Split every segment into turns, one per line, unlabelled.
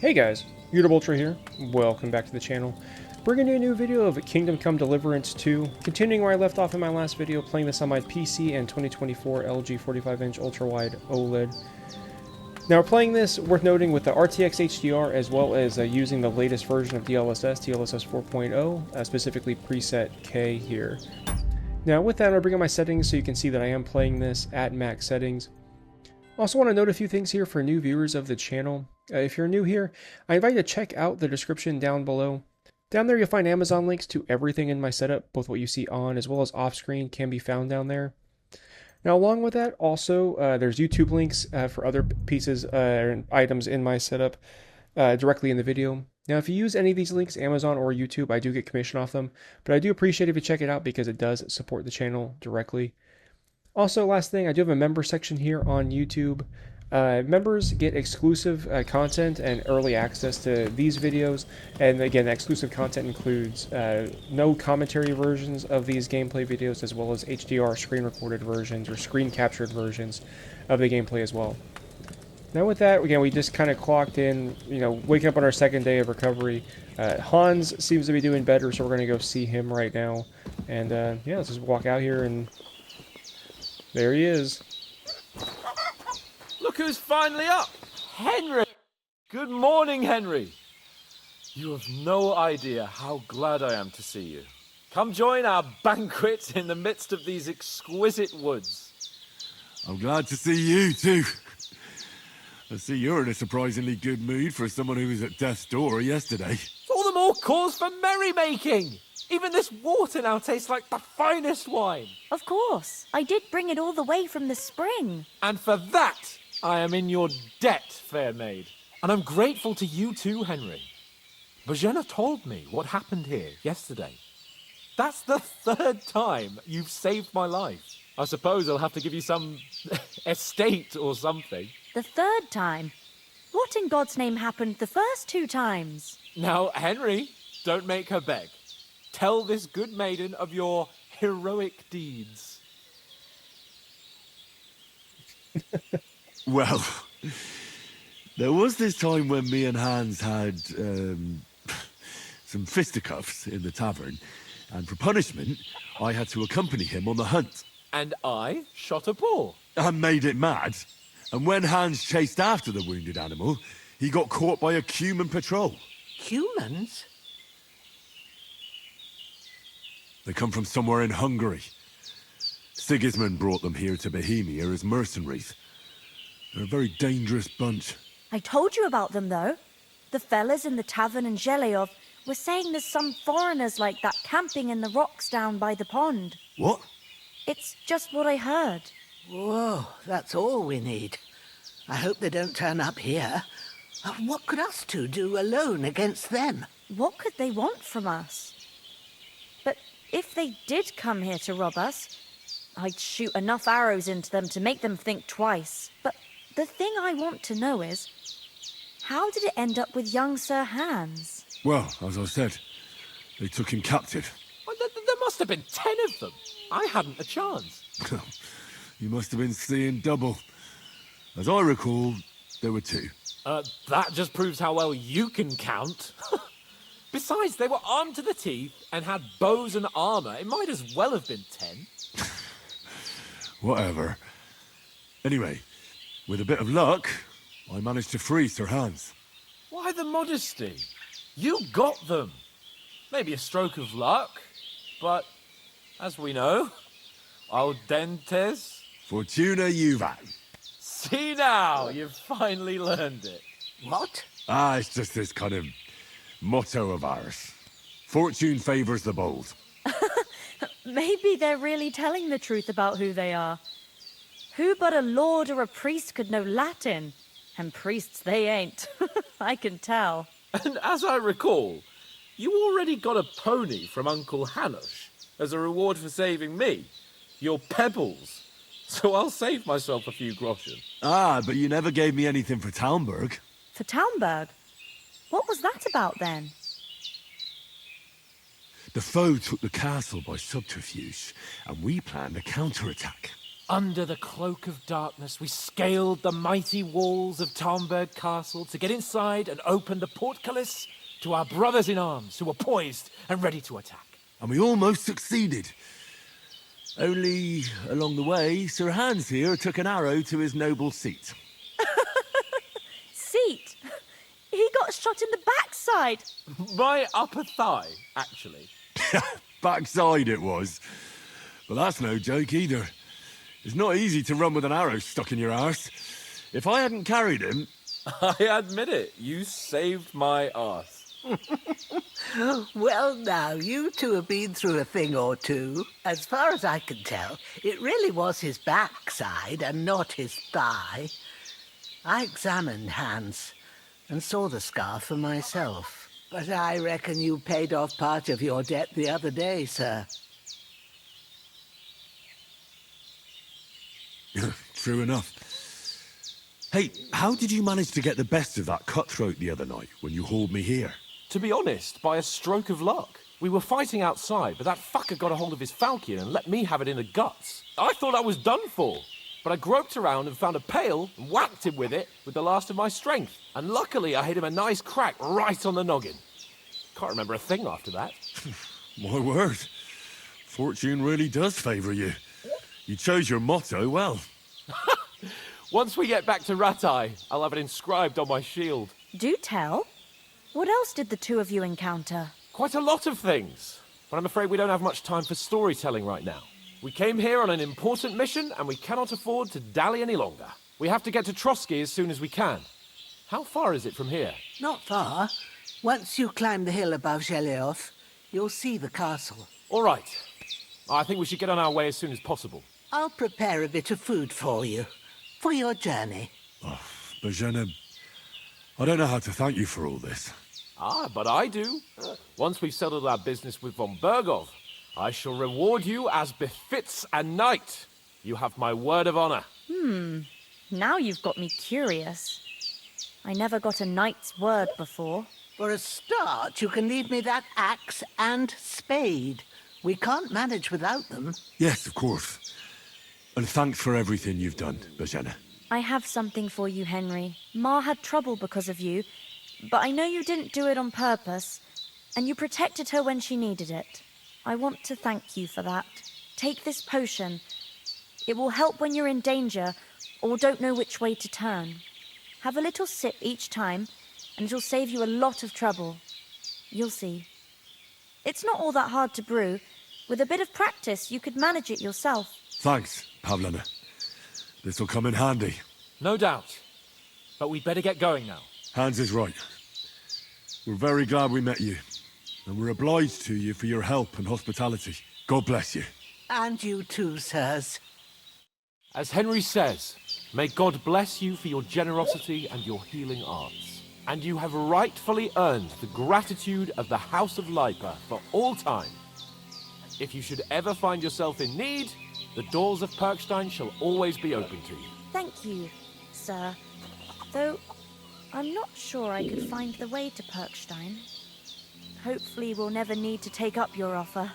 Hey guys, UltraUltra here. Welcome back to the channel. Bringing you a new video of Kingdom Come Deliverance 2, continuing where I left off in my last video, playing this on my PC and 2024 LG 45-inch ultra-wide OLED. Now we're playing this, worth noting, with the RTX HDR as well as using the latest version of DLSS 4.0, specifically preset K here. Now with that, I'll bring up my settings so you can see that I am playing this at max settings. Also want to note a few things here for new viewers of the channel. If you're new here, I invite you to check out the description down below. Down there you'll find Amazon links to everything in my setup, both what you see on as well as off screen can be found down there. Now along with that, also there's YouTube links for other pieces and items in my setup directly in the video. Now if you use any of these links, Amazon or YouTube, I do get commission off them, but I do appreciate if you check it out because it does support the channel directly. Also, last thing, I do have a member section here on YouTube. Members get exclusive content and early access to these videos, and again, exclusive content includes no commentary versions of these gameplay videos, as well as HDR screen recorded versions or screen captured versions of the gameplay as well. Now with that, again, we just kind of clocked in, waking up on our second day of recovery. Hans seems to be doing better, so we're going to go see him right now. And yeah, let's just walk out here, and there he is.
Look who's finally up! Henry! Good morning, Henry! You have no idea how glad I am to see you. Come join our banquet in the midst of these exquisite woods.
I'm glad to see you, too. I see you're in a surprisingly good mood for someone who was at death's door yesterday.
All the more cause for merrymaking! Even this water now tastes like the finest wine.
Of course. I did bring it all the way from the spring.
And for that, I am in your debt, fair maid. And I'm grateful to you too, Henry. Bojena told me what happened here yesterday. That's the third time you've saved my life. I suppose I'll have to give you some estate or something.
The third time? What in God's name happened the first two times?
Now, Henry, don't make her beg. Tell this good maiden of your heroic deeds.
Well, there was this time when me and Hans had some fisticuffs in the tavern, and for punishment, I had to accompany him on the hunt.
And I shot a boar.
I made it mad, and when Hans chased after the wounded animal, he got caught by a human patrol.
Humans?
They come from somewhere in Hungary. Sigismund brought them here to Bohemia as mercenaries. They're a very dangerous bunch.
I told you about them, though. The fellas in the tavern in Zheleyov were saying there's some foreigners like that camping in the rocks down by the pond.
What?
It's just what I heard.
Whoa, that's all we need. I hope they don't turn up here. What could us two do alone against them?
What could they want from us? But if they did come here to rob us, I'd shoot enough arrows into them to make them think twice. But the thing I want to know is, how did it end up with young Sir Hans?
Well, as I said, they took him captive.
Well, there must have been 10 of them. I hadn't a chance.
You must have been seeing double. As I recall, there were 2.
That just proves how well you can count. Besides, they were armed to the teeth and had bows and armor. It might as well have been 10.
Whatever. Anyway, with a bit of luck, I managed to free Sir Hans.
Why the modesty? You got them. Maybe a stroke of luck, but as we know, al dentes.
Fortuna juvat.
See now, you've finally learned it.
What?
It's just this kind of motto of ours. Fortune favors the bold.
Maybe they're really telling the truth about who they are. Who but a lord or a priest could know Latin? And priests they ain't. I can tell.
And as I recall, you already got a pony from Uncle Hanush as a reward for saving me. Your pebbles. So I'll save myself a few groschen.
But you never gave me anything for Talmberg.
For Talmberg? What was that about then?
The foe took the castle by subterfuge, and we planned a counterattack.
Under the cloak of darkness, we scaled the mighty walls of Tarnberg Castle to get inside and open the portcullis to our brothers in arms who were poised and ready to attack.
And we almost succeeded. Only, along the way, Sir Hans here took an arrow to his noble seat.
Seat? He got shot in the backside.
My upper thigh, actually.
Backside it was. But that's no joke either. It's not easy to run with an arrow stuck in your arse. If I hadn't carried him...
I admit it, you saved my arse.
Well, now, you two have been through a thing or two. As far as I can tell, it really was his backside and not his thigh. I examined Hans and saw the scar for myself. But I reckon you paid off part of your debt the other day, sir.
True enough. Hey, how did you manage to get the best of that cutthroat the other night when you hauled me here?
To be honest, by a stroke of luck. We were fighting outside, but that fucker got a hold of his falchion and let me have it in the guts. I thought I was done for. But I groped around and found a pail and whacked him with it with the last of my strength. And luckily I hit him a nice crack right on the noggin. Can't remember a thing after that.
My word. Fortune really does favour you. You chose your motto well.
Once we get back to Ratai, I'll have it inscribed on my shield.
Do tell. What else did the two of you encounter?
Quite a lot of things. But I'm afraid we don't have much time for storytelling right now. We came here on an important mission, and we cannot afford to dally any longer. We have to get to Trotsky as soon as we can. How far is it from here?
Not far. Once you climb the hill above Zhelioth, you'll see the castle.
All right. I think we should get on our way as soon as possible.
I'll prepare a bit of food for you, for your journey.
Oh, Bajena, I don't know how to thank you for all this.
Ah, but I do. Once we've settled our business with von Bergov, I shall reward you as befits a knight. You have my word of honor.
Now you've got me curious. I never got a knight's word before.
For a start, you can leave me that axe and spade. We can't manage without them.
Yes, of course. And thanks for everything you've done, Bajena.
I have something for you, Henry. Ma had trouble because of you, but I know you didn't do it on purpose, and you protected her when she needed it. I want to thank you for that. Take this potion. It will help when you're in danger or don't know which way to turn. Have a little sip each time, and it'll save you a lot of trouble. You'll see. It's not all that hard to brew. With a bit of practice, you could manage it yourself.
Thanks, Pavlana. This'll come in handy.
No doubt. But we'd better get going now.
Hans is right. We're very glad we met you. And we're obliged to you for your help and hospitality. God bless you.
And you too, sirs.
As Henry says, may God bless you for your generosity and your healing arts. And you have rightfully earned the gratitude of the House of Lipa for all time. If you should ever find yourself in need, the doors of Perkstein shall always be open to you.
Thank you, sir. Though, I'm not sure I could find the way to Perkstein. Hopefully we'll never need to take up your offer.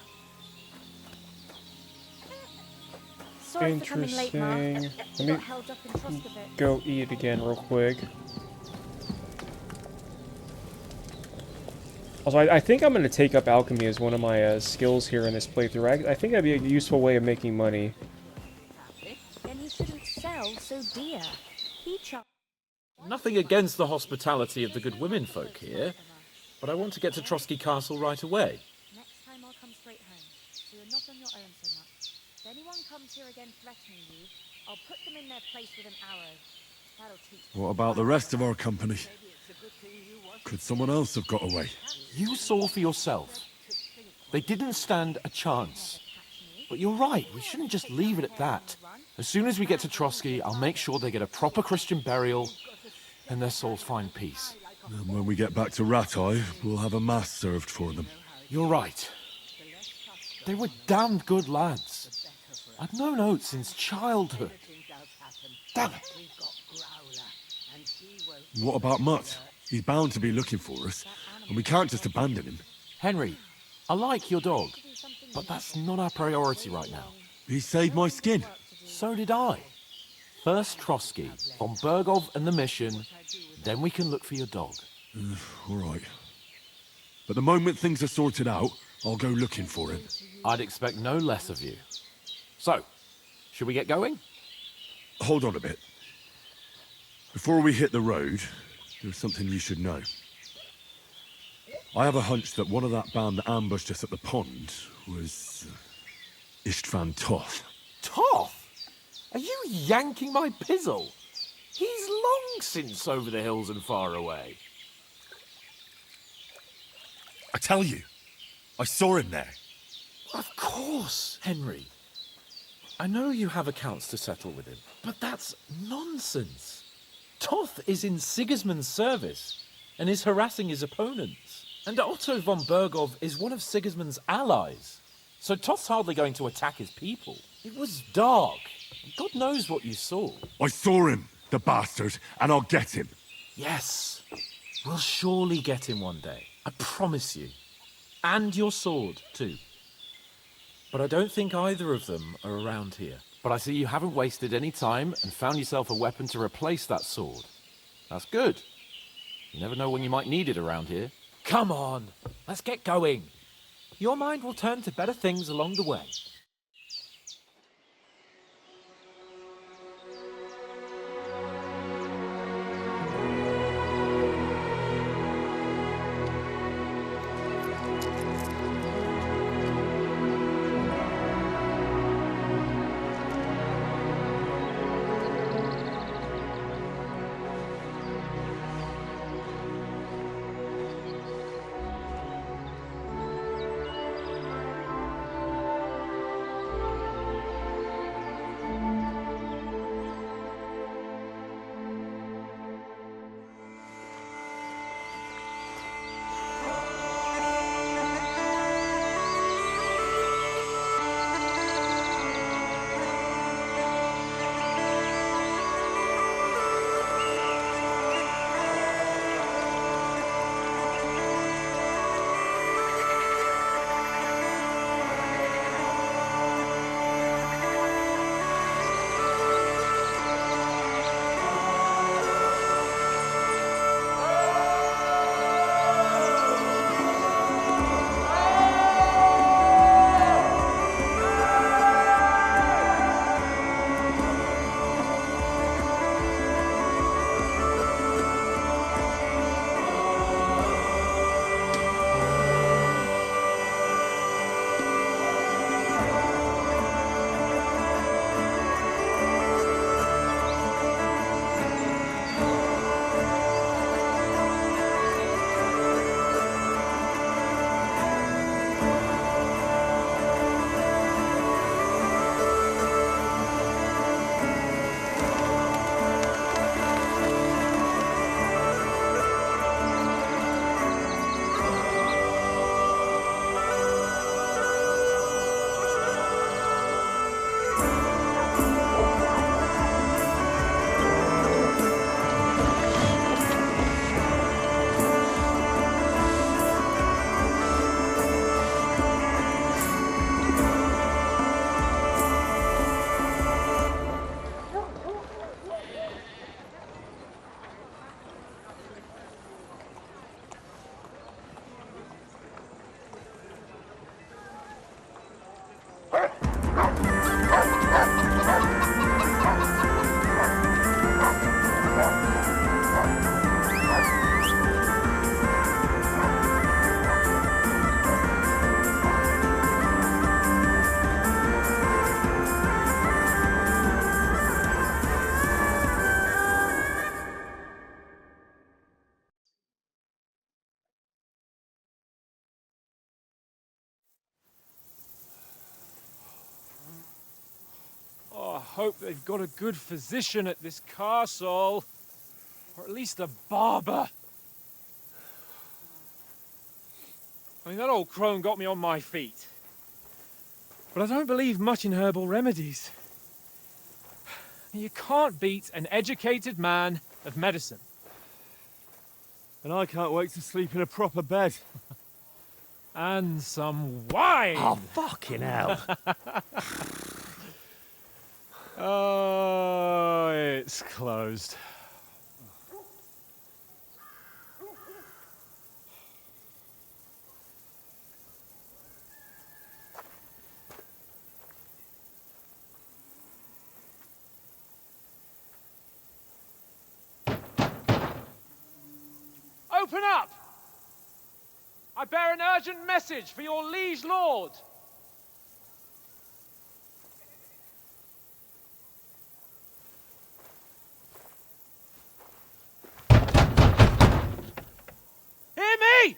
Sorry for coming late, Ma.
Interesting.
Got held up in Troskavik.
Go eat again real quick. Also, I think I'm going to take up alchemy as one of my skills here in this playthrough. I think that'd be a useful way of making money.
Then he shouldn't sell so dear. He
Nothing against the hospitality of the good women folk here, but I want to get to Trotsky Castle right away.
Next time I'll come straight home, so you're not on your own so much. If anyone comes here again threatening you, I'll put them in their place with an arrow. That'll teach them.
What about the rest of our company? Could someone else have got away?
You saw for yourself. They didn't stand a chance. But you're right, we shouldn't just leave it at that. As soon as we get to Trotsky, I'll make sure they get a proper Christian burial and their souls find peace.
And when we get back to Ratai, we'll have a mass served for them.
You're right. They were damned good lads. I've known Oates since childhood. Damn it.
What about Mutt? He's bound to be looking for us, and we can't just abandon him.
Henry, I like your dog, but that's not our priority right now.
He saved my skin.
So did I. First Trotsky, von Bergov and the mission, then we can look for your dog.
All right. But the moment things are sorted out, I'll go looking for him.
I'd expect no less of you. So, should we get going?
Hold on a bit. Before we hit the road, there's something you should know. I have a hunch that one of that band that ambushed us at the pond was Istvan Toth.
Toth? Are you yanking my pizzle? He's long since over the hills and far away.
I tell you, I saw him there.
Of course, Henry. I know you have accounts to settle with him, but that's nonsense. Toth is in Sigismund's service and is harassing his opponents. And Otto von Bergov is one of Sigismund's allies. So Toth's hardly going to attack his people. It was dark. God knows what you saw.
I saw him, the bastard, and I'll get him.
Yes, we'll surely get him one day. I promise you. And your sword, too. But I don't think either of them are around here. But I see you haven't wasted any time and found yourself a weapon to replace that sword. That's good. You never know when you might need it around here. Come on, let's get going. Your mind will turn to better things along the way.
I hope they've got a good physician at this castle. Or at least a barber. I mean, that old crone got me on my feet. But I don't believe much in herbal remedies. You can't beat an educated man of medicine.
And I can't wait to sleep in a proper bed.
And some wine!
Oh, fucking hell.
Oh, it's closed. Open up! I bear an urgent message for your liege lord. Hear me!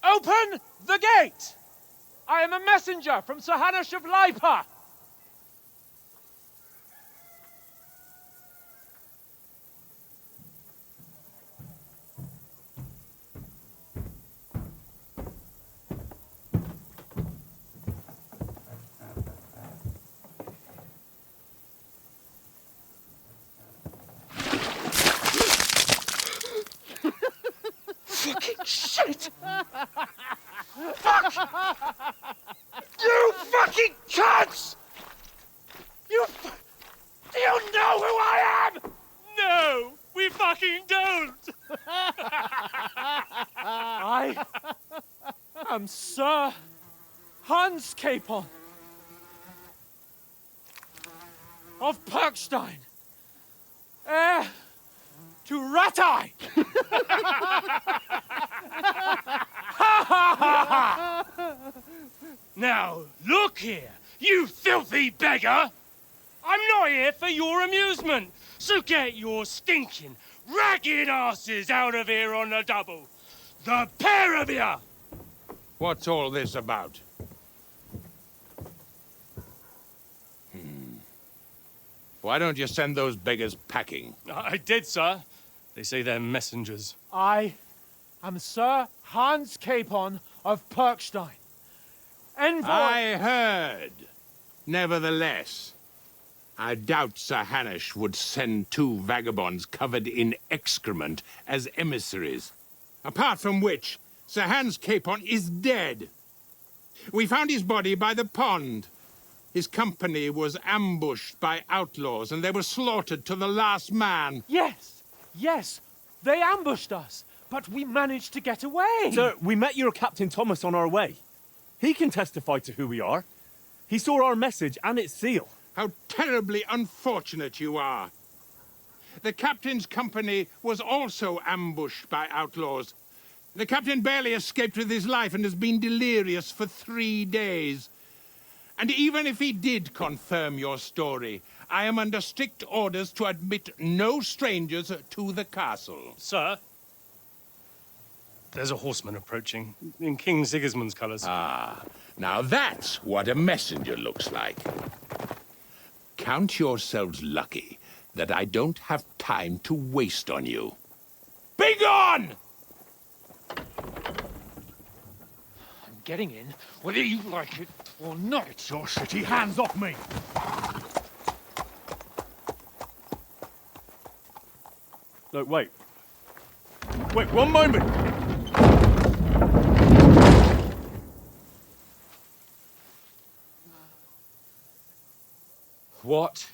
Open the gate! I am a messenger from Sir Hanush of Lipa. Fucking shit! Fuck! You fucking cunts! Do you know who I am? No, we fucking don't! I am Sir Hans Capon of Perkstein, heir to Ratai! Now, look here, you filthy beggar! I'm not here for your amusement, so get your stinking, ragged asses out of here on the double. The pair of you!
What's all this about? Why don't you send those beggars packing?
I did, sir. They say they're messengers. I am Sir Hans Capon of Perkstein. Envoy...
I heard. Nevertheless, I doubt Sir Hanush would send two vagabonds covered in excrement as emissaries. Apart from which, Sir Hans Capon is dead. We found his body by the pond. His company was ambushed by outlaws, and they were slaughtered to the last man.
Yes, they ambushed us, but we managed to get away.
Sir, we met your Captain Thomas on our way. He can testify to who we are. He saw our message and its seal.
How terribly unfortunate you are. The captain's company was also ambushed by outlaws. The captain barely escaped with his life and has been delirious for 3 days. And even if he did confirm your story, I am under strict orders to admit no strangers to the castle.
Sir, there's a horseman approaching in King Sigismund's colours.
Ah, now that's what a messenger looks like. Count yourselves lucky that I don't have time to waste on you. Be gone!
I'm getting in, whether you like it or not.
Get your shitty hands off me! Look, wait. Wait, one moment!
What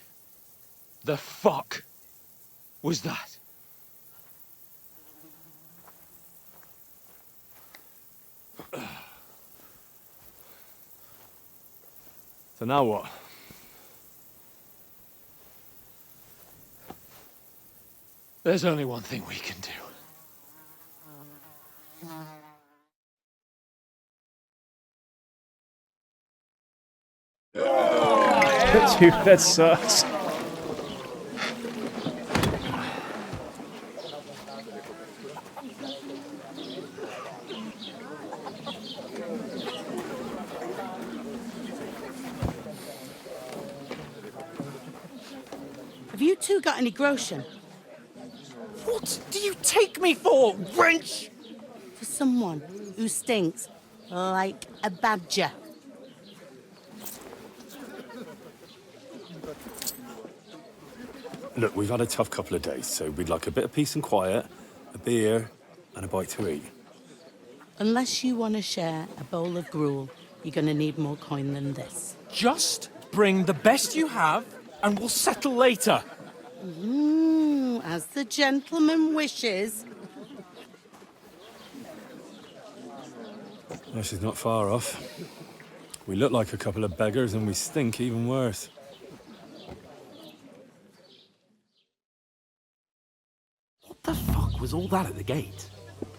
the fuck was that?
So now what?
There's only one thing we can do.
Dude, that sucks.
Have you two got any groschen?
What do you take me for, wench?
For someone who stinks like a badger.
Look, we've had a tough couple of days, so we'd like a bit of peace and quiet, a beer, and a bite to eat.
Unless you want to share a bowl of gruel, you're going to need more coin than this.
Just bring the best you have,
and we'll settle later.
As the gentleman wishes.
Well, she's not far off. We look like a couple of beggars and we stink even worse.
What the fuck was all that at the gate?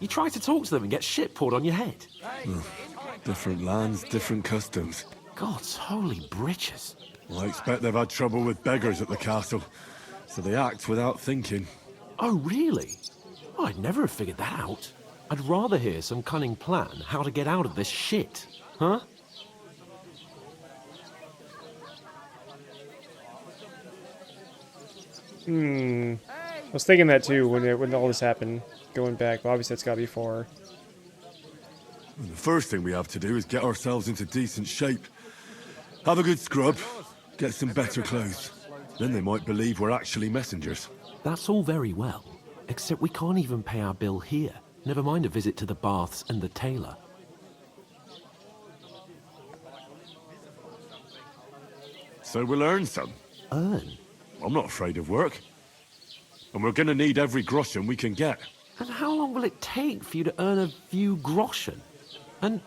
You try to talk to them and get shit poured on your head.
Different lands, different customs.
God's holy britches.
Well, I expect they've had trouble with beggars at the castle, so they act without thinking.
Oh, really? Oh, I'd never have figured that out. I'd rather hear some cunning plan how to get out of this shit. Huh?
I was thinking that too when all this happened. Going back, but obviously that's got to be far.
And the first thing we have to do is get ourselves into decent shape. Have a good scrub, get some better clothes. Then they might believe we're actually messengers.
That's all very well, except we can't even pay our bill here. Never mind a visit to the baths and the tailor.
So we'll earn some.
Earn?
I'm not afraid of work. And we're gonna need every groschen we can get.
And how long will it take for you to earn a few groschen? And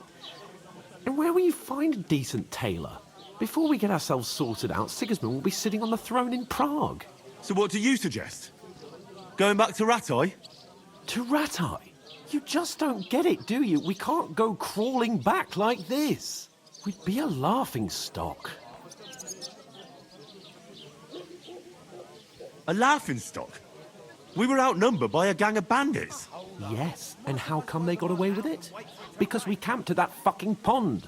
where will you find a decent tailor? Before we get ourselves sorted out, Sigismund will be sitting on the throne in Prague.
So what do you suggest? Going back to Ratai?
To Ratai? You just don't get it, do you? We can't go crawling back like this. We'd be a laughing stock.
A laughingstock? We were outnumbered by a gang of bandits.
Yes, and how come they got away with it? Because we camped at that fucking pond.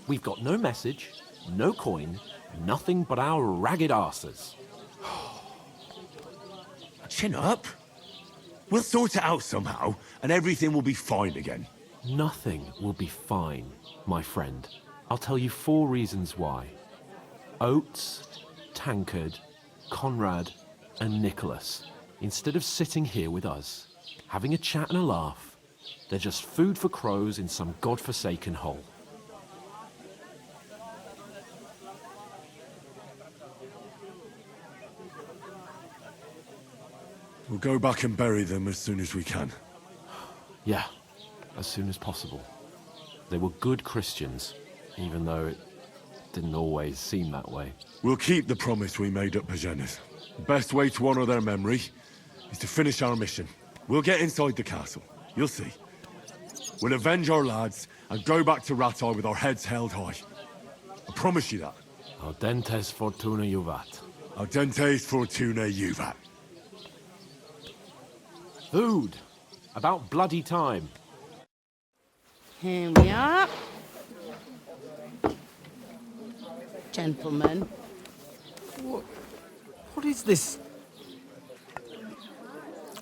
We've got no message, no coin, nothing but our ragged arses.
Chin up. We'll sort it out somehow, and everything will be fine again.
Nothing will be fine, my friend. I'll tell you 4 reasons why. Oates, Tankard, Conrad, and Nicholas, instead of sitting here with us, having a chat and a laugh, they're just food for crows in some godforsaken hole.
We'll go back and bury them as soon as we can.
Yeah, as soon as possible. They were good Christians, even though it didn't always seem that way.
We'll keep the promise we made at Pagenas. The best way to honor their memory is to finish our mission. We'll get inside the castle. You'll see. We'll avenge our lads and go back to Ratai with our heads held high. I promise you that.
Audentes fortuna juvat.
Audentes fortuna juvat.
Food. About bloody time.
Here we are. Gentlemen.
What is this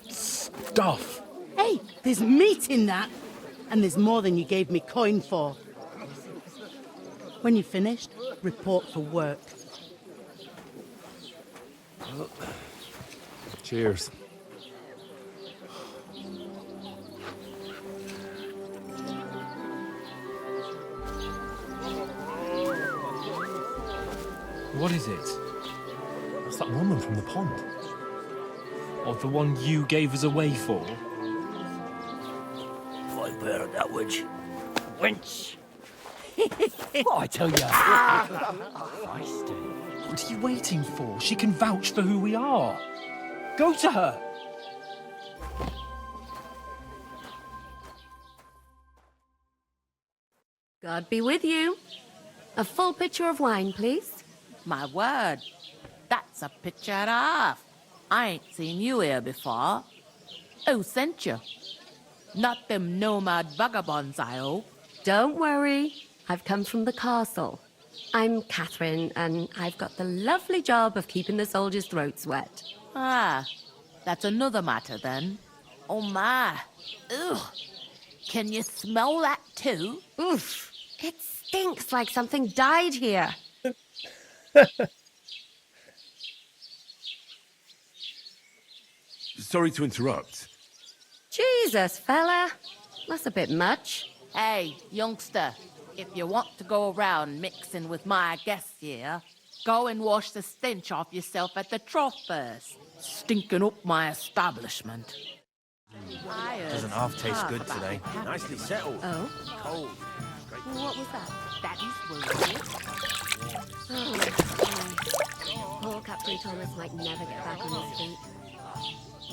stuff?
Hey, there's meat in that. And there's more than you gave me coin for. When you're finished, report for work.
Cheers.
What is it?
What's that woman from the pond?
Or the one you gave us away for?
I bear that which. Wench!
What I tell you?
Feisty.
What are you waiting for? She can vouch for who we are. Go to her.
God be with you. A full pitcher of wine, please.
My word, that's a picture and a half. I ain't seen you here before. Who sent you? Not them nomad vagabonds, I hope.
Don't worry. I've come from the castle. I'm Catherine, and I've got the lovely job of keeping the soldiers' throats wet.
Ah, that's another matter then. Oh my. Ugh. Can you smell that too?
Oof. It stinks like something died here.
Sorry to interrupt.
Jesus, fella. That's a bit much.
Hey, youngster, if you want to go around mixing with my guests here, Go and wash the stench off yourself at the trough first. Stinking up my establishment.
Doesn't half taste good today. Nicely settled.
Oh?
Cold.
What was that? That is rosy.
Oh, poor Captain Thomas might never get back on his feet.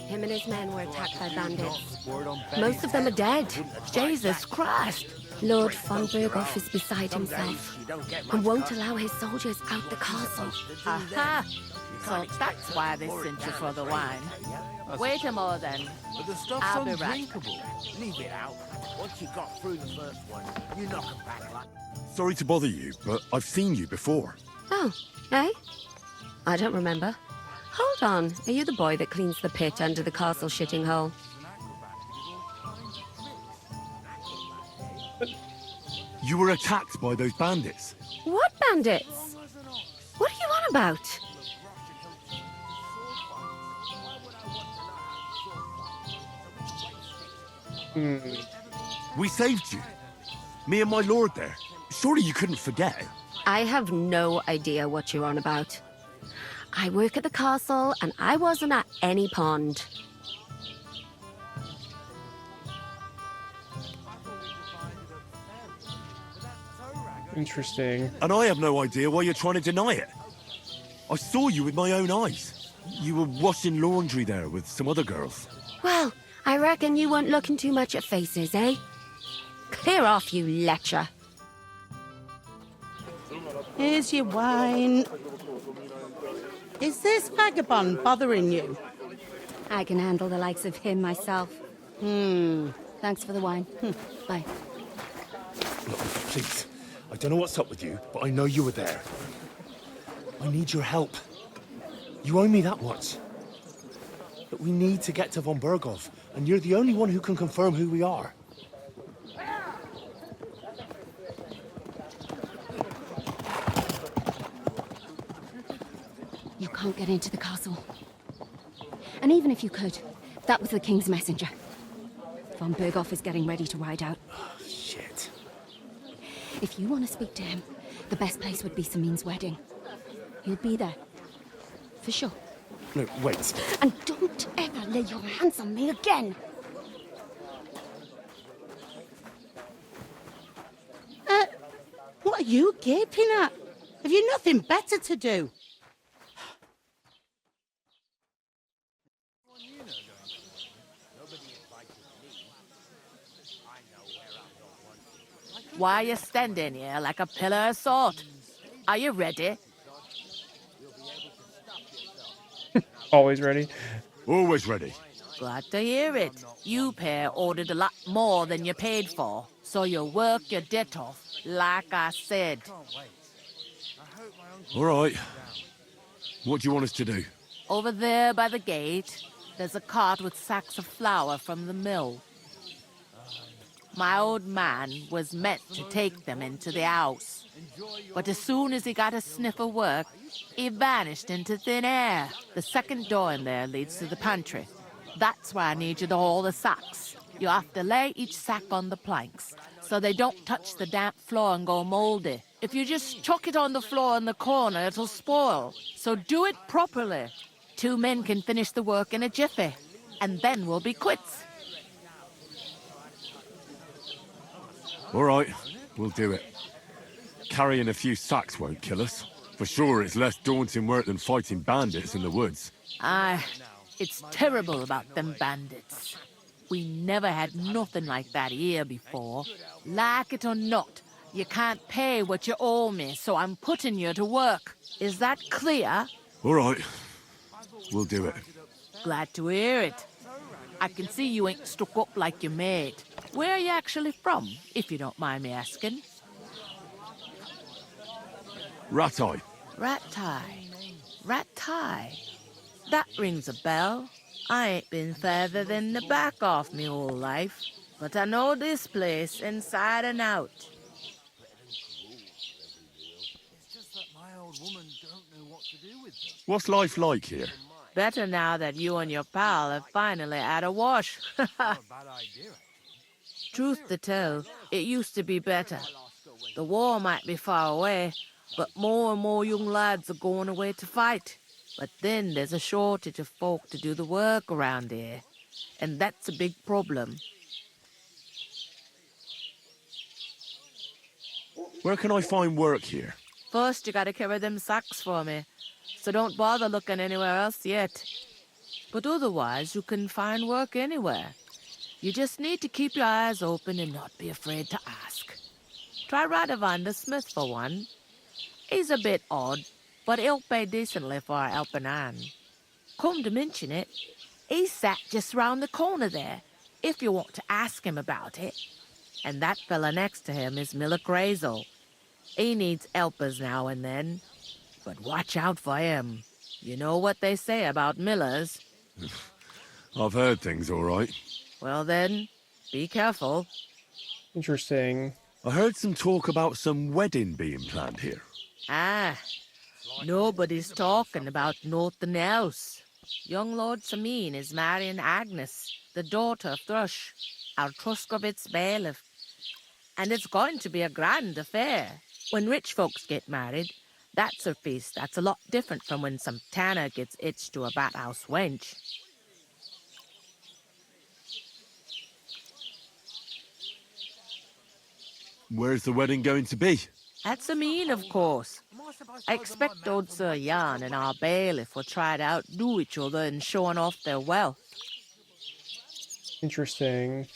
Him and his men were attacked by bandits. Most of them are dead.
Jesus Christ!
Lord von Berghoff is beside himself and won't allow his soldiers out the castle.
Aha! So that's why they sent you for the wine. Wait a more then.
But the stuff's
I'll be right.
undrinkable. Leave it out. Once you got through the first one, you knock 'em back like...
Sorry to bother you, but I've seen you before.
Oh, eh? I don't remember. Hold on, are you the boy that cleans the pit under the castle shitting hole?
You were attacked by those bandits.
What bandits? What are you on about?
We saved you. Me and my lord there. Surely you couldn't forget.
I have no idea what you're on about. I work at the castle, and I wasn't at any pond.
Interesting.
And I have no idea why you're trying to deny it. I saw you with my own eyes. You were washing laundry there with some other girls.
Well, I reckon you weren't looking too much at faces, eh? Clear off, you lecher.
Here's your wine. Is this vagabond bothering you?
I can handle the likes of him myself. Thanks for the wine. Bye.
Look, please. I don't know what's up with you, but I know you were there. I need your help. You owe me that much. But we need to get to von Berghoff, and you're the only one who can confirm who we are.
You can't get into the castle. And even if you could, that was the King's messenger. Von Berghoff is getting ready to ride out.
Shit.
If you want to speak to him, the best place would be Samin's wedding. He'll be there. For sure.
No, wait.
And don't ever lay your hands on me again!
What are you gaping at? Have you nothing better to do?
Why are you standing here like a pillar of salt? Are you ready?
Always ready.
Always ready.
Glad to hear it. You pair ordered a lot more than you paid for, so you work your debt off, like I said.
All right. What do you want us to do?
Over there by the gate, there's a cart with sacks of flour from the mill. My old man was meant to take them into the house. But as soon as he got a sniff of work, he vanished into thin air. The second door in there leads to the pantry. That's why I need you to haul the sacks. You have to lay each sack on the planks, so they don't touch the damp floor and go moldy. If you just chuck it on the floor in the corner, it'll spoil. So do it properly. 2 men can finish the work in a jiffy, and then we'll be quits.
All right, we'll do it. Carrying a few sacks won't kill us. For sure, it's less daunting work than fighting bandits in the woods.
Aye, it's terrible about them bandits. We never had nothing like that here before. Like it or not, you can't pay what you owe me, so I'm putting you to work. Is that clear?
All right, we'll do it.
Glad to hear it. I can see you ain't stuck up like your mate. Where are you actually from, if you don't mind me asking?
Rat-eye.
Rat-tie. Rat-tie. That rings a bell. I ain't been further than the back off me whole life, but I know this place inside and out.
What's life like here?
Better now that you and your pal have finally had a wash. Truth to tell, it used to be better. The war might be far away, But more and more young lads are going away to fight. But then there's a shortage of folk to do the work around here. And that's a big problem.
Where can I find work here?
First, you gotta carry them sacks for me. So don't bother looking anywhere else yet. But otherwise, you can find work anywhere. You just need to keep your eyes open and not be afraid to ask. Try Radovan the Smith for one. He's a bit odd, but he'll pay decently for a helping hand. Come to mention it, he's sat just round the corner there, if you want to ask him about it. And that fella next to him is Miller Crazel. He needs helpers now and then, but watch out for him. You know what they say about Millers.
I've heard things, all right.
Well then, be careful.
Interesting.
I heard some talk about some wedding being planned here.
Ah, nobody's talking about nothing else. Young Lord Samin is marrying Agnes, the daughter of Thrush, our Truskovitz bailiff. And it's going to be a grand affair. When rich folks get married, that's a feast that's a lot different from when some tanner gets hitched to a bathouse wench.
Where's the wedding going to be?
At Samin, of course. I expect old Sir Jan and our bailiff will try to outdo each other in showing off their wealth.
Interesting.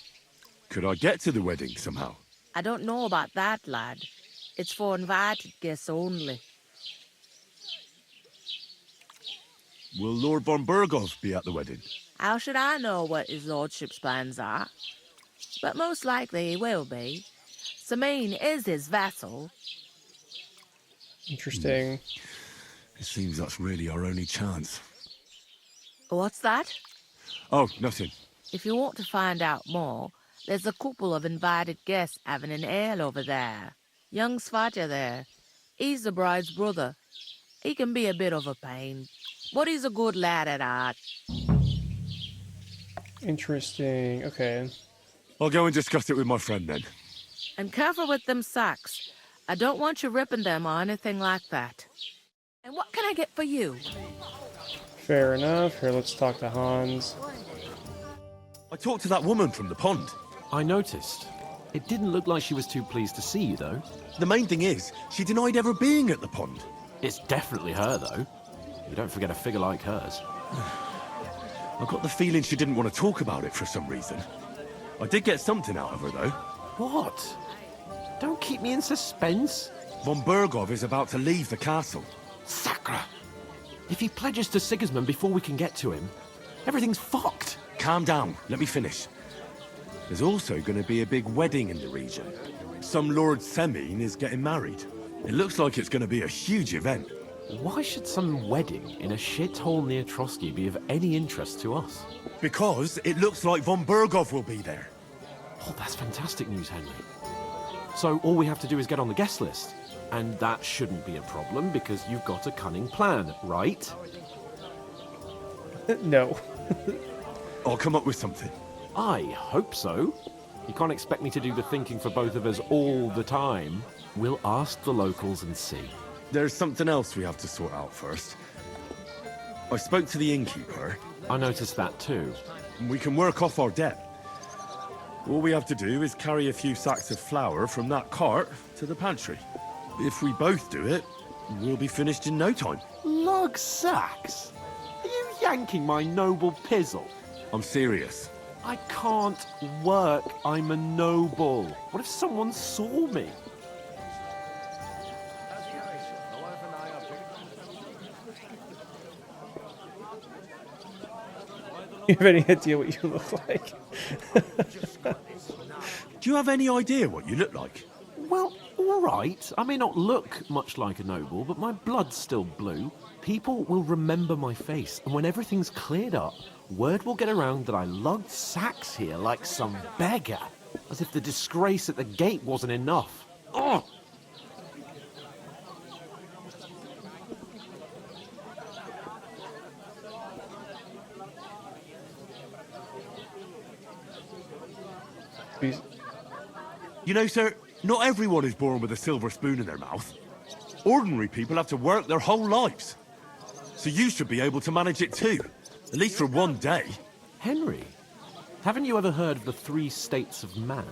Could I get to the wedding somehow?
I don't know about that, lad. It's for invited guests only.
Will Lord von Burgov be at the wedding?
How should I know what his lordship's plans are? But most likely he will be. Samin is his vassal.
Interesting.
It seems that's really our only chance.
What's that?
Oh, nothing.
If you want to find out more, there's a couple of invited guests having an ale over there. Young Svatja there. He's the bride's brother. He can be a bit of a pain, but he's a good lad at heart.
Interesting. Okay.
I'll go and discuss it with my friend then.
And careful with them sacks. I don't want you ripping them or anything like that. And what can I get for you?
Fair enough. Here, let's talk to Hans.
I talked to that woman from the pond.
I noticed. It didn't look like she was too pleased to see you, though.
The main thing is, she denied ever being at the pond.
It's definitely her, though. You don't forget a figure like hers.
I got the feeling she didn't want to talk about it for some reason. I did get something out of her, though.
What? Don't keep me in suspense.
Von Burgov is about to leave the castle.
Sacra! If he pledges to Sigismund before we can get to him, everything's fucked.
Calm down. Let me finish. There's also going to be a big wedding in the region. Some Lord Semin is getting married. It looks like it's going to be a huge event.
Why should some wedding in a shithole near Trotsky be of any interest to us?
Because it looks like Von Burgov will be there.
Oh, that's fantastic news, Henry. So all we have to do is get on the guest list. And that shouldn't be a problem because you've got a cunning plan, right?
No.
I'll come up with something.
I hope so. You can't expect me to do the thinking for both of us all the time. We'll ask the locals and see.
There's something else we have to sort out first. I spoke to the innkeeper.
I noticed that too.
We can work off our debt. All we have to do is carry a few sacks of flour from that cart to the pantry. If we both do it, we'll be finished in no time.
Lug sacks? Are you yanking my noble pizzle?
I'm serious.
I can't work. I'm a noble. What if someone saw me?
You have any idea what you look like?
Do you have any idea what you look like?
Well, all right. I may not look much like a noble, but my blood's still blue. People will remember my face, and when everything's cleared up, word will get around that I lugged sacks here like some beggar. As if the disgrace at the gate wasn't enough. Ugh!
You know, sir, not everyone is born with a silver spoon in their mouth. Ordinary people have to work their whole lives. So you should be able to manage it too. At least for one day.
Henry, haven't you ever heard of the 3 states of man?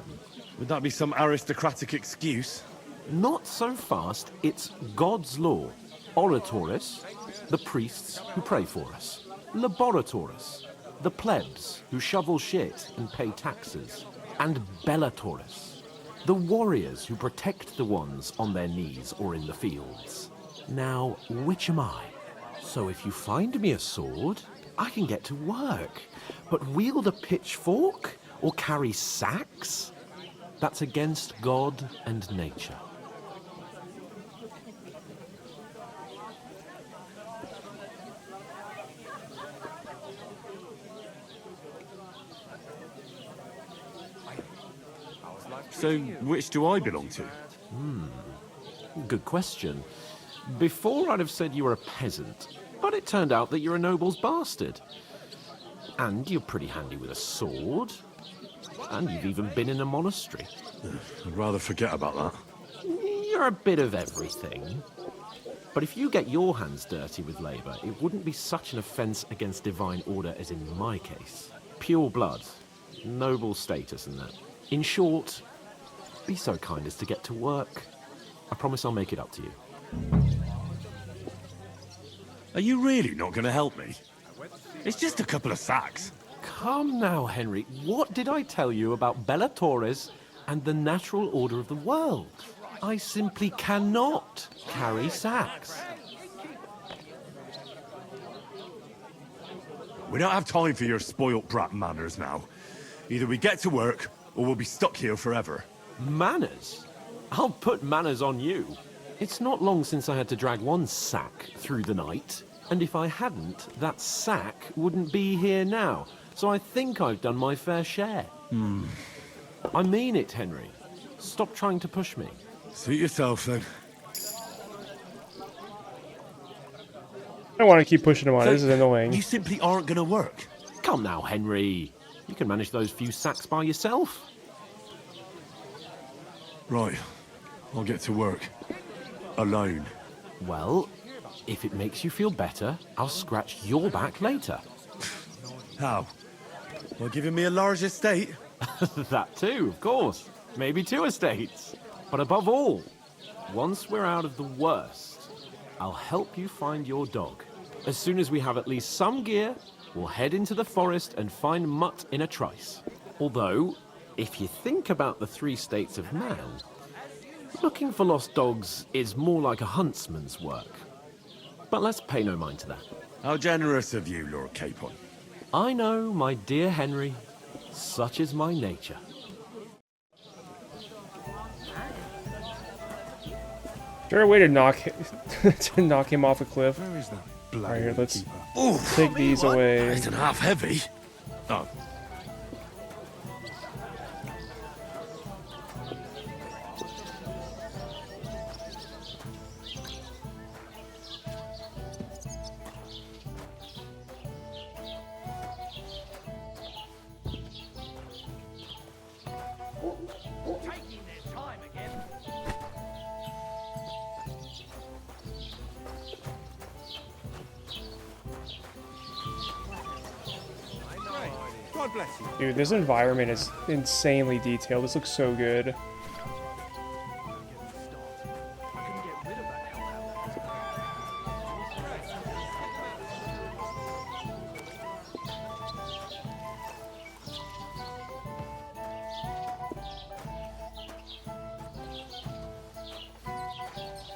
Would that be some aristocratic excuse?
Not so fast. It's God's law. Oratoris, the priests who pray for us. Laboratoris, the plebs who shovel shit and pay taxes. And Bellatoris, the warriors who protect the ones on their knees or in the fields. Now, which am I? So if you find me a sword, I can get to work. But wield a pitchfork or carry sacks? That's against God and nature.
So, which do I belong to?
Good question. Before I'd have said you were a peasant, but it turned out that you're a noble's bastard. And you're pretty handy with a sword. And you've even been in a monastery.
I'd rather forget about that.
You're a bit of everything. But if you get your hands dirty with labour, it wouldn't be such an offence against divine order as in my case. Pure blood, noble status and that. In short, be so kind as to get to work. I promise I'll make it up to you.
Are you really not going to help me? It's just a couple of sacks.
Come now, Henry. What did I tell you about Bellatoris and the natural order of the world? I simply cannot carry sacks.
We don't have time for your spoilt brat manners now. Either we get to work, or we'll be stuck here forever.
Manners? I'll put manners on you. It's not long since I had to drag one sack through the night, and if I hadn't, that sack wouldn't be here now. So I think I've done my fair share. I mean it, Henry. Stop trying to push me.
Suit yourself, then.
I don't want to keep pushing him on. This is annoying.
You simply aren't going to work.
Come now, Henry. You can manage those few sacks by yourself.
Right. I'll get to work. Alone.
Well, if it makes you feel better, I'll scratch your back later.
How? Well, giving me a large estate?
That too, of course. Maybe 2 estates. But above all, once we're out of the worst, I'll help you find your dog. As soon as we have at least some gear, we'll head into the forest and find Mutt in a trice. Although, if you think about the 3 states of man, looking for lost dogs is more like a huntsman's work. But let's pay no mind to that.
How generous of you, Lord Capon.
I know, my dear Henry. Such is my nature.
Is there a way to knock him off a cliff?
Where is that
Right here, let's
Ooh,
take these away.
Nice and half heavy. Oh.
God bless you.
Dude, this environment is insanely detailed. This looks so good.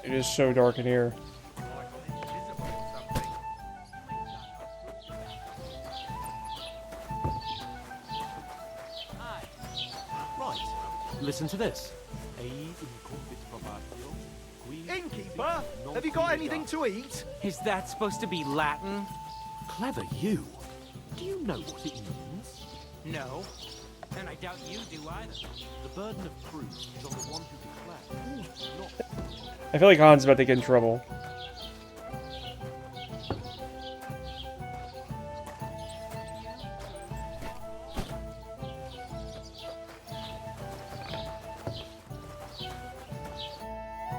It is so dark in here.
Listen to this.
Innkeeper, have you got anything to eat?
Is that supposed to be Latin?
Clever you. Do you know what it means?
No. And I doubt you do either.
The burden of proof is on the one who declares. Not...
I feel like Han's about to get in trouble.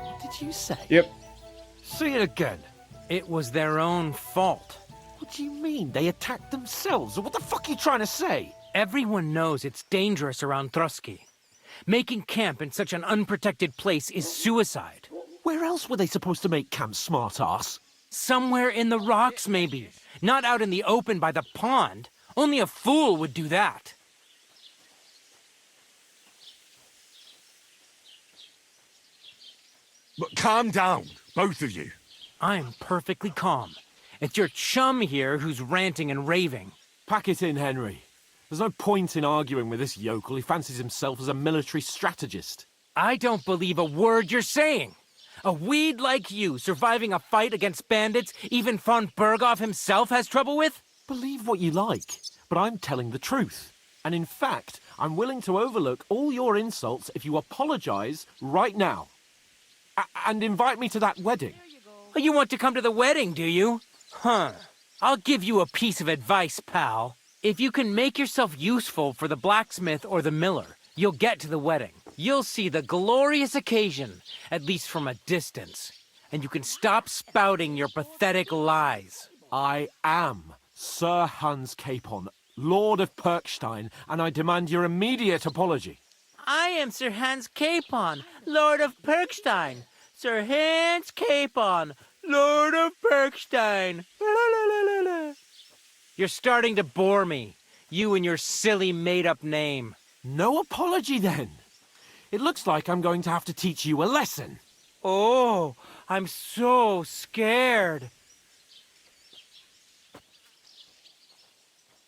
What did you say?
Yep.
See it again.
It was their own fault.
What do you mean? They attacked themselves? What the fuck are you trying to say?
Everyone knows it's dangerous around Trotsky. Making camp in such an unprotected place is suicide.
Where else were they supposed to make camp, smart-ass?
Somewhere in the rocks, maybe. Not out in the open by the pond. Only a fool would do that.
But calm down, both of you.
I'm perfectly calm. It's your chum here who's ranting and raving.
Pack it in, Henry. There's no point in arguing with this yokel. He fancies himself as a military strategist.
I don't believe a word you're saying. A weed like you surviving a fight against bandits even von Berghoff himself has trouble with?
Believe what you like, but I'm telling the truth. And in fact, I'm willing to overlook all your insults if you apologize right now. And invite me to that wedding.
You want to come to the wedding, do you? Huh. I'll give you a piece of advice, pal. If you can make yourself useful for the blacksmith or the miller, you'll get to the wedding. You'll see the glorious occasion, at least from a distance. And you can stop spouting your pathetic lies.
I am Sir Hans Capon, Lord of Perkstein, and I demand your immediate apology.
I am Sir Hans Capon, Lord of Perkstein. Sir Hans Capon, Lord of Perkstein. You're starting to bore me, you and your silly made-up name.
No apology, then. It looks like I'm going to have to teach you a lesson.
Oh, I'm so scared.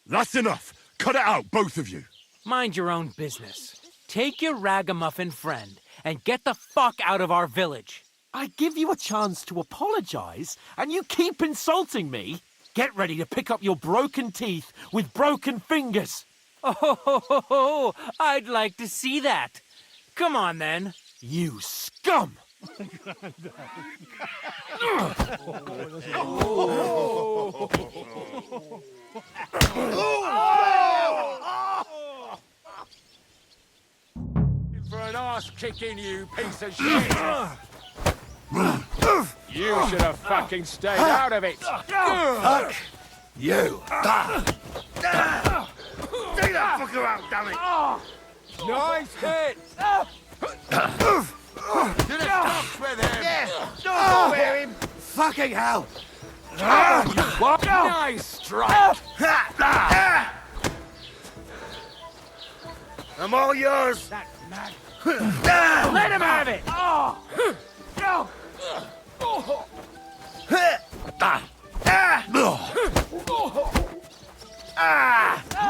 That's enough. Cut it out, both of you.
Mind your own business. Take your ragamuffin friend and get the fuck out of our village.
I give you a chance to apologize, and you keep insulting me. Get ready to pick up your broken teeth with broken fingers.
Oh, I'd like to see that. Come on, then.
You scum!
For an arse kicking, you piece of shit! You should have fucking stayed out of it!
Fuck you! Take that fucker out, damn it!
Nice hit! To the tops with him!
Yeah, don't go near him! Fucking hell!
What? Nice strike!
I'm all yours!
That mad.
Let him have it!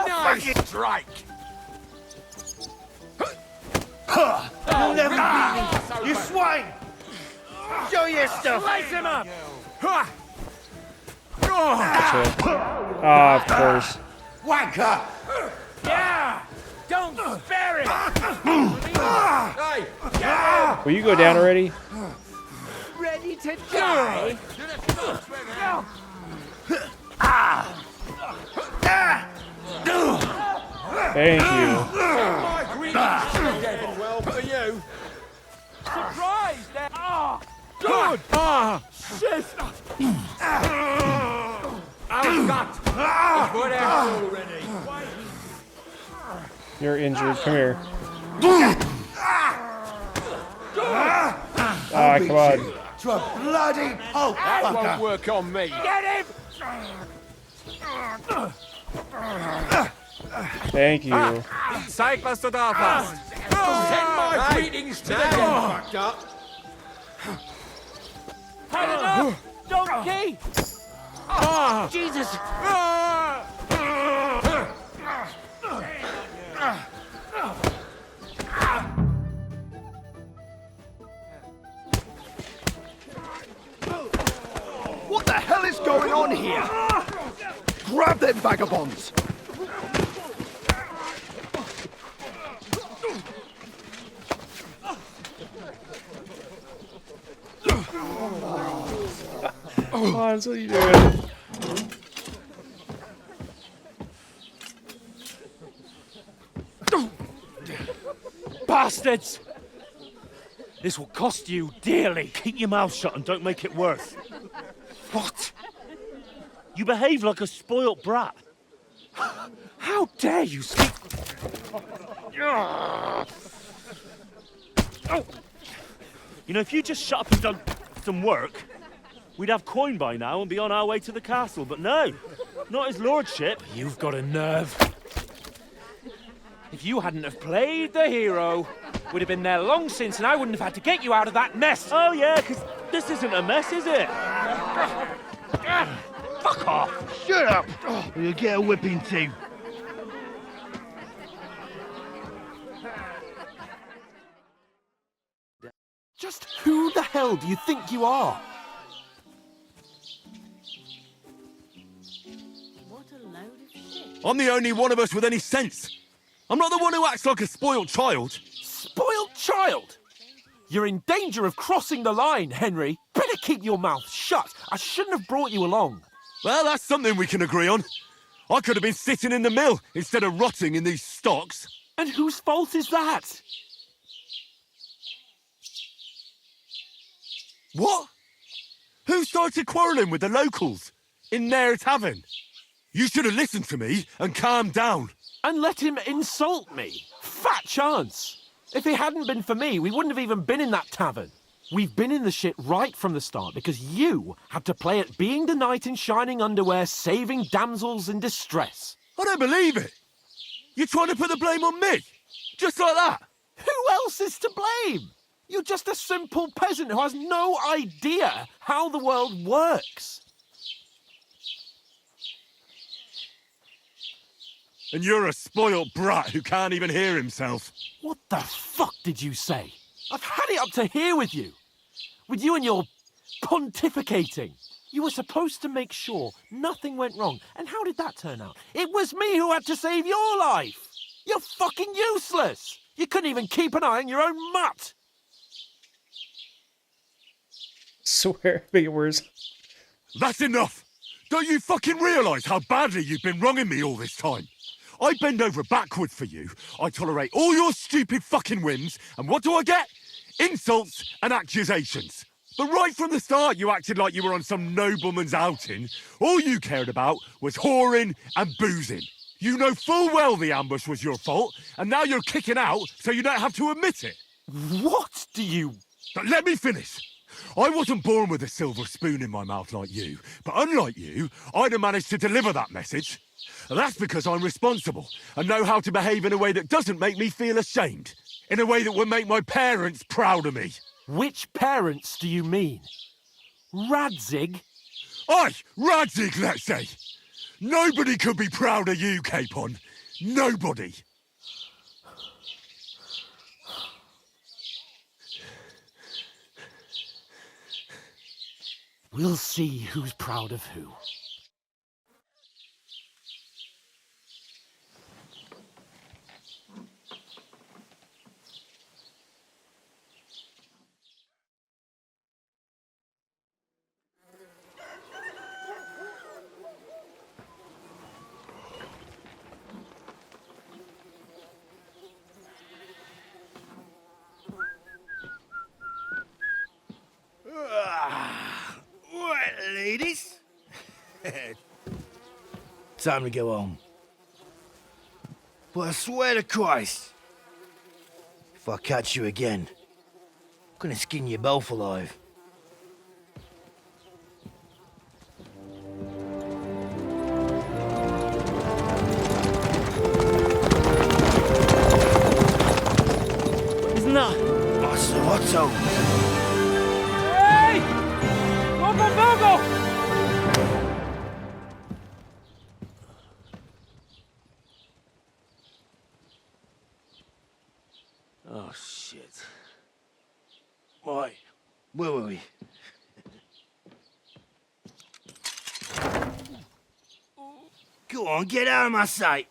Nice strike!
You'll never beat me, you swine! Show your stuff!
Slice him up!
Ah, of course.
Wanker!
Yeah! Don't spare him!
Hey!
Will you go down already?
Ready to die?
To the tops with him!
Thank you.
My greetings should end well for you!
Surprised!
Good! Shit! I've got a good ass already!
You're injured. Come here. Ah, come on.
To a bloody pulp,
That won't
fucker!
work on me!
Get him!
Thank you.
Zeig, was du da hast.
Send my greetings to the dead, fucked up!
Had enough! Donkey! Jesus!
What the hell is going on here? Grab them vagabonds!
Hans, what are you doing?
Bastards!
This will cost you dearly.
Keep your mouth shut and don't make it worse.
What?
You behave like a spoilt brat.
How dare you speak?
You know, if you just shut up and done some work, we'd have coin by now and be on our way to the castle. But no, not his lordship.
You've got a nerve. If you hadn't have played the hero, we'd have been there long since, and I wouldn't have had to get you out of that mess.
Oh yeah, because this isn't a mess, is it?
Fuck off!
Shut up! Or you'll get a whipping too.
Just who the hell do you think you are?
What a load of shit.
I'm the only one of us with any sense. I'm not the one who acts like a spoiled child.
Spoiled child? You're in danger of crossing the line, Henry. Better keep your mouth shut. I shouldn't have brought you along.
Well, that's something we can agree on. I could have been sitting in the mill instead of rotting in these stocks.
And whose fault is that?
What? Who started quarrelling with the locals in their tavern? You should have listened to me and calmed down.
And let him insult me. Fat chance. If it hadn't been for me, we wouldn't have even been in that tavern. We've been in the shit right from the start because you had to play at being the knight in shining underwear, saving damsels in distress.
I don't believe it. You're trying to put the blame on me? Just like that?
Who else is to blame? You're just a simple peasant who has no idea how the world works.
And you're a spoilt brat who can't even hear himself.
What the fuck did you say? I've had it up to here with you. With you and your pontificating. You were supposed to make sure nothing went wrong. And how did that turn out? It was me who had to save your life. You're fucking useless. You couldn't even keep an eye on your own mutt.
Swear, big words.
That's enough. Don't you fucking realise how badly you've been wronging me all this time? I bend over backward for you. I tolerate all your stupid fucking whims. And what do I get? Insults and accusations. But right from the start, you acted like you were on some nobleman's outing. All you cared about was whoring and boozing. You know full well the ambush was your fault, and now you're kicking out so you don't have to admit it.
What do you...
But let me finish. I wasn't born with a silver spoon in my mouth like you, but unlike you, I'd have managed to deliver that message. That's because I'm responsible and know how to behave in a way that doesn't make me feel ashamed. In a way that would make my parents proud of me.
Which parents do you mean? Radzig?
Aye, Radzig, let's say. Nobody could be proud of you, Capon. Nobody.
We'll see who's proud of who.
Right, ladies. Time to go home. But I swear to Christ, if I catch you again, I'm gonna skin you both alive.
Isn't that...
Otto.
Hey! Lord von Virgo!
Oh, shit. Right, where were we? Go on, get out of my sight.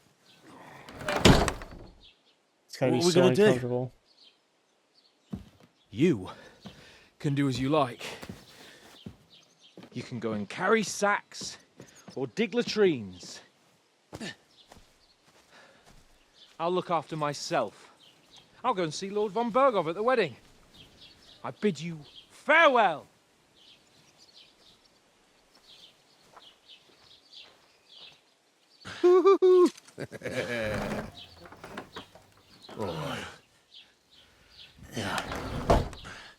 It's gonna be
What are we
so
gonna do?
uncomfortable.
You can do as you like. You can go and carry sacks or dig latrines. I'll look after myself. I'll go and see Lord von Bergov at the wedding. I bid you farewell.
Oh. Yeah.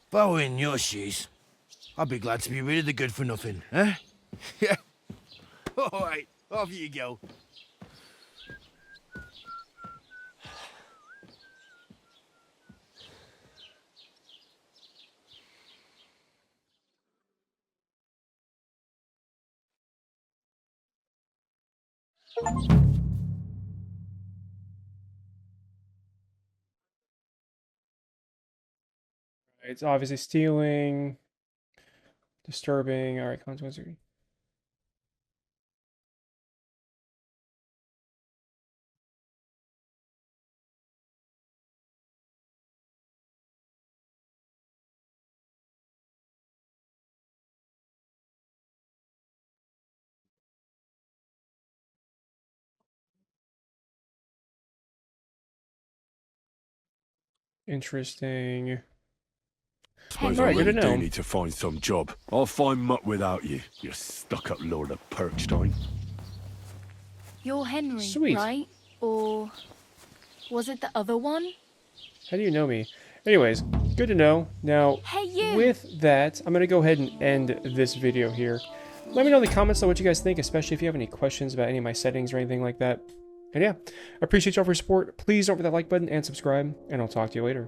If I were in your shoes, I'd be glad to be rid of the good for nothing, eh? Yeah. All right, off you go.
It's obviously stealing, disturbing. All right, consequences. Interesting.
Suppose
All
I
right, good to
really do
know.
need to find some job. I'll find muck without you, you stuck-up Lord of Perkstein.
You're Henry,
Sweet.
right? Or was it the other one?
How do you know me? Anyways, good to know. Now,
Hey, you!
with that, I'm going to go ahead and end this video here. Let me know in the comments though what you guys think, especially if you have any questions about any of my settings or anything like that. And yeah, I appreciate y'all for your support. Please don't forget that like button and subscribe, and I'll talk to you later.